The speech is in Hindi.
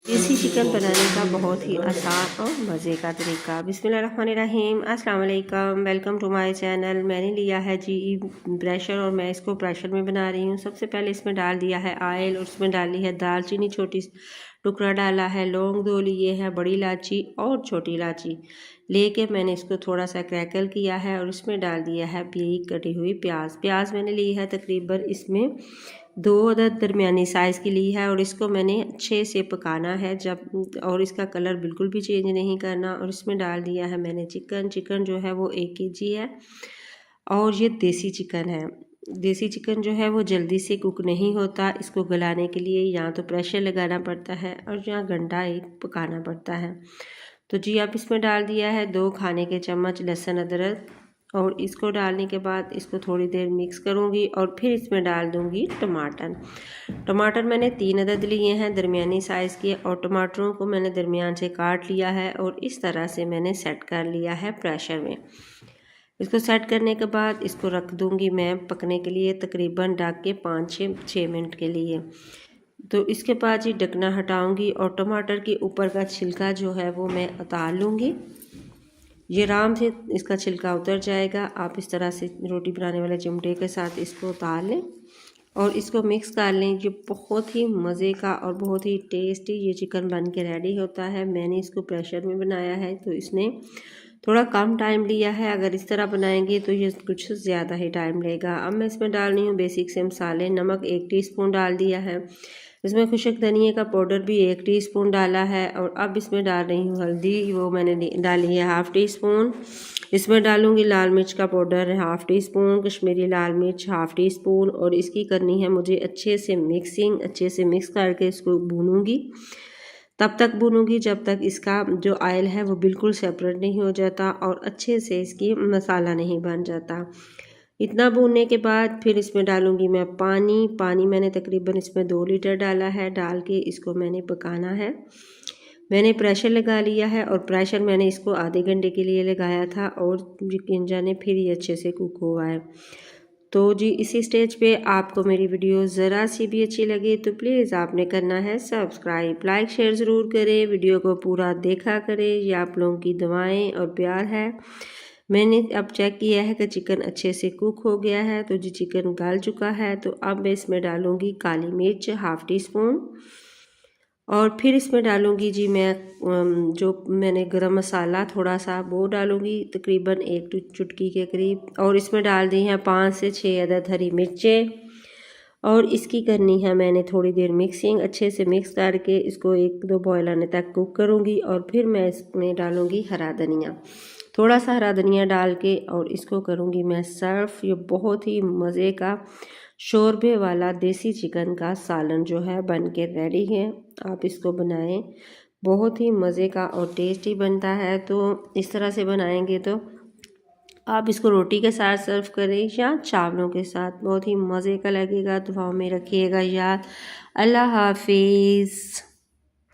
देसी चिकन बनाने का बहुत ही आसान और मज़े का तरीका। बिस्मिल्लाहिर्रहमानिर्रहीम, अस्सलाम वालेकुम, वेलकम टू माय चैनल। मैंने लिया है जी प्रेशर और मैं इसको प्रेशर में बना रही हूँ। सबसे पहले इसमें डाल दिया है ऑयल और उसमें डाली है दालचीनी, छोटी टुकड़ा डाला है, लौंग 2 लिए है, बड़ी इलायची और छोटी इलायची लेके मैंने इसको थोड़ा सा क्रैकल किया है और इसमें डाल दिया है बारीक कटी हुई प्याज मैंने ली है तकरीबन इसमें 2 अदद दरमियानी साइज़ की ली है और इसको मैंने अच्छे से पकाना है जब और इसका कलर बिल्कुल भी चेंज नहीं करना। और इसमें डाल दिया है मैंने चिकन जो है वो 1 kg है और ये देसी चिकन है। देसी चिकन जो है वो जल्दी से कुक नहीं होता, इसको गलाने के लिए या तो प्रेशर लगाना पड़ता है और या घंटा 1 पकाना पड़ता है। तो जी अब इसमें डाल दिया है 2 खाने के चम्मच लहसुन अदरक और इसको डालने के बाद इसको थोड़ी देर मिक्स करूँगी और फिर इसमें डाल दूँगी टमाटर मैंने 3 अदद लिए हैं दरमियानी साइज़ के और टमाटरों को मैंने दरमियान से काट लिया है और इस तरह से मैंने सेट कर लिया है प्रेशर में। इसको सेट करने के बाद इसको रख दूँगी मैं पकने के लिए तकरीबन ढक के 5-6 मिनट के लिए। तो इसके बाद ही ढकना हटाऊँगी और टमाटर के ऊपर का छिलका जो है वो मैं उतार लूँगी। ये आराम से इसका छिलका उतर जाएगा। आप इस तरह से रोटी बनाने वाले चिमटे के साथ इसको उतार लें और इसको मिक्स कर लें। ये बहुत ही मज़े का और बहुत ही टेस्टी ये चिकन बन के रेडी होता है। मैंने इसको प्रेशर में बनाया है तो इसने थोड़ा कम टाइम लिया है, अगर इस तरह बनाएंगे तो ये कुछ ज़्यादा ही टाइम लेगा। अब मैं इसमें डाल रही हूँ बेसिक से मसाले। नमक 1 टीस्पून डाल दिया है, इसमें खुशक धनिया का पाउडर भी 1 टीस्पून डाला है और अब इसमें डाल रही हूँ हल्दी, वो मैंने डाली है 1/2 टीस्पून। इसमें डालूंगी लाल मिर्च का पाउडर 1/2 टीस्पून, कश्मीरी लाल मिर्च 1/2 टीस्पून और इसकी करनी है मुझे अच्छे से मिक्स करके इसको भूनूंगी। तब तक भूनूंगी जब तक इसका जो ऑयल है वो बिल्कुल सेपरेट नहीं हो जाता और अच्छे से इसकी मसाला नहीं बन जाता। इतना भूनने के बाद फिर इसमें डालूंगी मैं पानी मैंने तकरीबन इसमें 2 लीटर डाला है। डाल के इसको मैंने पकाना है। मैंने प्रेशर लगा लिया है और प्रेशर मैंने इसको आधे घंटे के लिए लगाया था और यकीन जाने फिर ये अच्छे से कुक हुआ है। तो जी इसी स्टेज पे आपको मेरी वीडियो ज़रा सी भी अच्छी लगे तो प्लीज़ आपने करना है सब्सक्राइब, लाइक शेयर ज़रूर करें, वीडियो को पूरा देखा करें। ये आप लोगों की दुआएं और प्यार है। मैंने अब चेक किया है कि चिकन अच्छे से कुक हो गया है तो जी चिकन गल चुका है। तो अब मैं इसमें डालूँगी काली मिर्च 1/2 टीस्पून और फिर इसमें डालूँगी जी मैं जो मैंने गरम मसाला थोड़ा सा वो डालूँगी तकरीबन 1 चुटकी के करीब और इसमें डाल दी हैं 5 से 6 अदद हरी मिर्चें और इसकी करनी है मैंने थोड़ी देर मिक्सिंग। अच्छे से मिक्स करके इसको 1-2 बॉयल आने तक कुक करूँगी और फिर मैं इसमें डालूँगी हरा धनिया, थोड़ा सा हरा धनिया डाल के और इसको करूँगी मैं सर्व। ये बहुत ही मज़े का शोरबे वाला देसी चिकन का सालन जो है बन के रेडी है। आप इसको बनाएं, बहुत ही मज़े का और टेस्टी बनता है। तो इस तरह से बनाएंगे तो आप इसको रोटी के साथ सर्व करें या चावलों के साथ, बहुत ही मज़े का लगेगा। दुआओं में रखिएगा याद। अल्लाह हाफिज़।